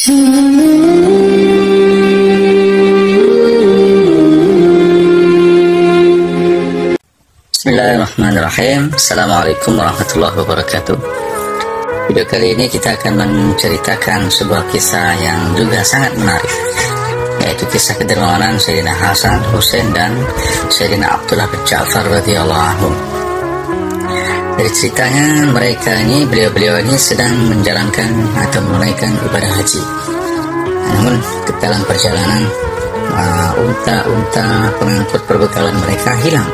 Bismillahirrahmanirrahim. Assalamualaikum warahmatullahi wabarakatuh. Video kali ini kita akan menceritakan sebuah kisah yang juga sangat menarik, yaitu kisah kedermawanan Sayyidina Hasan, Husain, dan Sayyidina Abdullah bin Ja'far radhiyallahu anhu. Dari ceritanya, beliau-beliau ini sedang menjalankan atau menunaikan ibadah haji. Namun dalam perjalanan, unta-unta pengangkut perbekalan mereka hilang,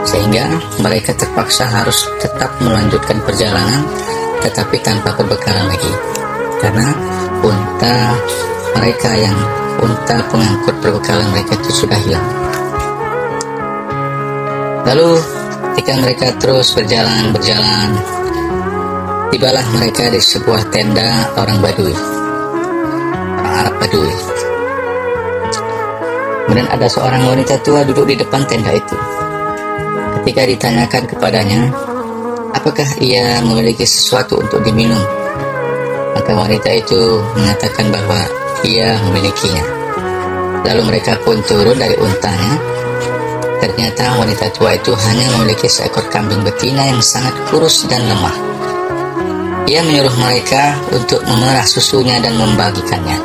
sehingga mereka terpaksa harus tetap melanjutkan perjalanan tetapi tanpa perbekalan lagi, karena unta pengangkut perbekalan mereka itu sudah hilang. Lalu ketika mereka terus berjalan, tibalah mereka di sebuah tenda orang Badui, orang Arab Badui. Kemudian ada seorang wanita tua duduk di depan tenda itu. Ketika ditanyakan kepadanya apakah ia memiliki sesuatu untuk diminum, maka wanita itu mengatakan bahwa ia memilikinya. Lalu mereka pun turun dari untanya. Ternyata wanita tua itu hanya memiliki seekor kambing betina yang sangat kurus dan lemah. Ia menyuruh mereka untuk memerah susunya dan membagikannya.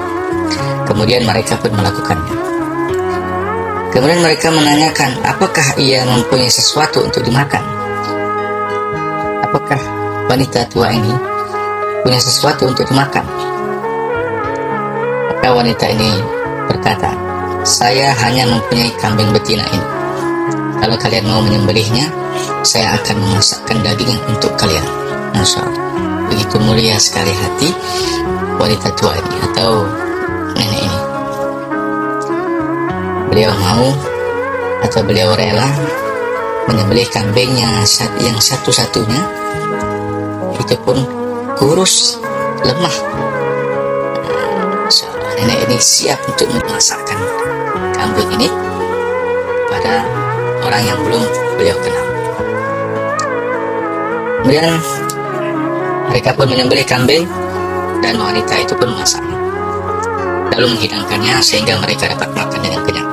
Kemudian mereka pun melakukannya. Kemudian mereka menanyakan apakah ia mempunyai sesuatu untuk dimakan. Apakah wanita tua ini punya sesuatu untuk dimakan? Maka wanita ini berkata, saya hanya mempunyai kambing betina ini. Kalau kalian mau menyembelihnya, saya akan memasakkan dagingnya untuk kalian. Masya Allah, begitu mulia sekali hati wanita tua ini atau nenek ini. Beliau mau atau beliau rela menyembelih kambingnya yang satu-satunya, itu pun kurus, lemah. Masya Allah, nenek ini siap untuk memasakkan kambing ini pada orang yang belum beliau kenal. Kemudian mereka pun menyembelih kambing dan wanita itu pun memasaknya, lalu menghidangkannya sehingga mereka dapat makan dengan kenyang.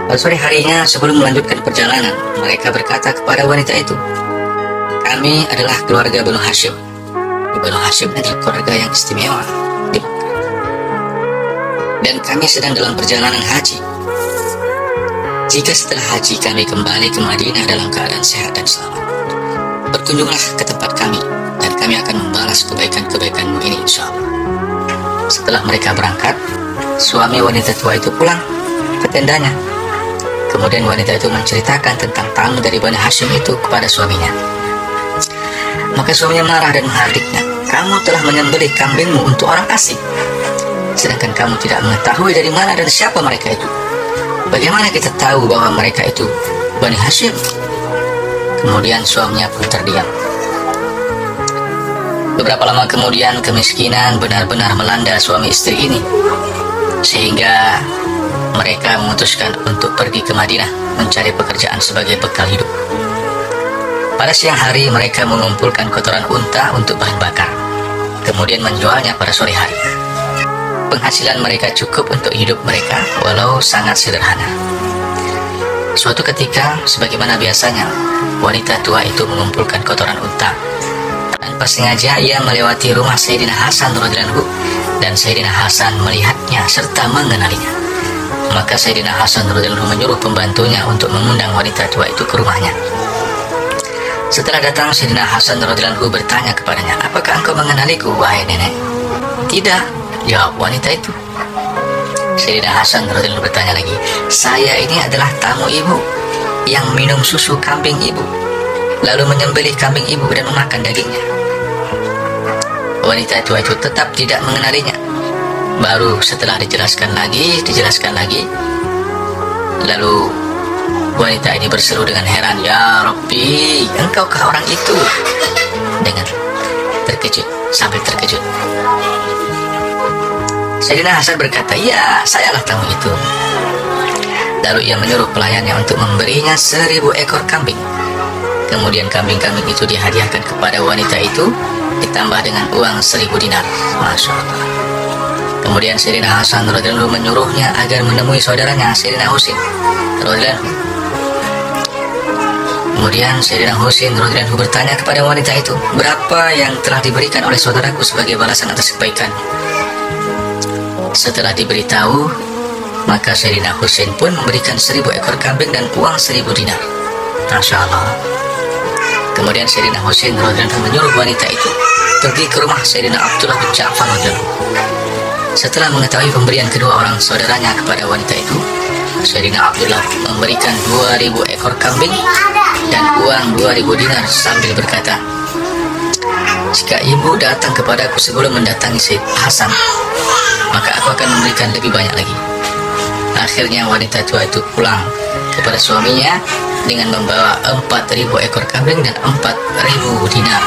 Pada sore harinya sebelum melanjutkan perjalanan, mereka berkata kepada wanita itu, kami adalah keluarga Banu Hashim. Banu Hashim adalah keluarga yang istimewa di Makkah, dan kami sedang dalam perjalanan haji. Jika setelah haji kami kembali ke Madinah dalam keadaan sehat dan selamat, berkunjunglah ke tempat kami dan kami akan membalas kebaikan-kebaikanmu ini, insya Allah. Setelah mereka berangkat, suami wanita tua itu pulang ke tendanya. Kemudian wanita itu menceritakan tentang tamu dari Bani Hashim itu kepada suaminya. Maka suaminya marah dan menghardiknya. Kamu telah menyembelih kambingmu untuk orang asing, sedangkan kamu tidak mengetahui dari mana dan siapa mereka itu. Bagaimana kita tahu bahwa mereka itu Bani Hashim? Kemudian suaminya pun terdiam. Beberapa lama kemudian kemiskinan benar-benar melanda suami istri ini, sehingga mereka memutuskan untuk pergi ke Madinah mencari pekerjaan sebagai bekal hidup. Pada siang hari mereka mengumpulkan kotoran unta untuk bahan bakar, kemudian menjualnya pada sore hari. Penghasilan mereka cukup untuk hidup mereka walau sangat sederhana. Suatu ketika, sebagaimana biasanya, wanita tua itu mengumpulkan kotoran unta. Tanpa sengaja ia melewati rumah Sayyidina Hasan radhiyallahu anhu, dan Sayyidina Hasan melihatnya serta mengenalinya. Maka Sayyidina Hasan radhiyallahu anhu menyuruh pembantunya untuk mengundang wanita tua itu ke rumahnya. Setelah datang, Sayyidina Hasan radhiyallahu anhu bertanya kepadanya, apakah engkau mengenaliku, wahai nenek? Tidak, jawab wanita itu. Sayyidina Hasan radhiyallahu anhu bertanya lagi, saya ini adalah tamu ibu yang minum susu kambing ibu, lalu menyembelih kambing ibu dan memakan dagingnya. Wanita tua itu tetap tidak mengenalinya. Baru setelah dijelaskan lagi, lalu wanita ini berseru dengan heran, ya Rabbi, engkaukah orang itu? Dengan sambil terkejut. Sayyidina Hasan berkata, ya, sayalah tamu itu. Lalu ia menyuruh pelayannya untuk memberinya 1000 ekor kambing. Kemudian kambing-kambing itu dihadiahkan kepada wanita itu ditambah dengan uang 1000 dinar. Masya Allah. Kemudian Sayyidina Hasan radhiyallahu anhu menyuruhnya agar menemui saudaranya Sayyidina Husain radhiyallahu anhu. Kemudian Sayyidina Husain radhiyallahu anhu bertanya kepada wanita itu, berapa yang telah diberikan oleh saudaraku sebagai balasan atas kebaikan? Setelah diberitahu, maka Sayyidina Husain pun memberikan 1000 ekor kambing dan uang 1000 dinar. Masya Allah. Kemudian Sayyidina Husain radhiyallahu anhu menyuruh wanita itu pergi ke rumah Sayyidina Abdullah bin Ja'far radhiyallahu anhu. Setelah mengetahui pemberian kedua orang saudaranya kepada wanita itu, Sayyidina Abdullah memberikan 2000 ekor kambing dan uang 2000 dinar sambil berkata, jika ibu datang kepadaku sebelum mendatangi Sayyid Hasan, maka aku akan memberikan lebih banyak lagi. Akhirnya wanita tua itu pulang kepada suaminya dengan membawa 4000 ekor kambing dan 4000 dinar.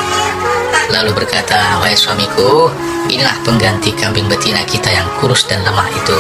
Lalu berkata, wahai suamiku, inilah pengganti kambing betina kita yang kurus dan lemah itu.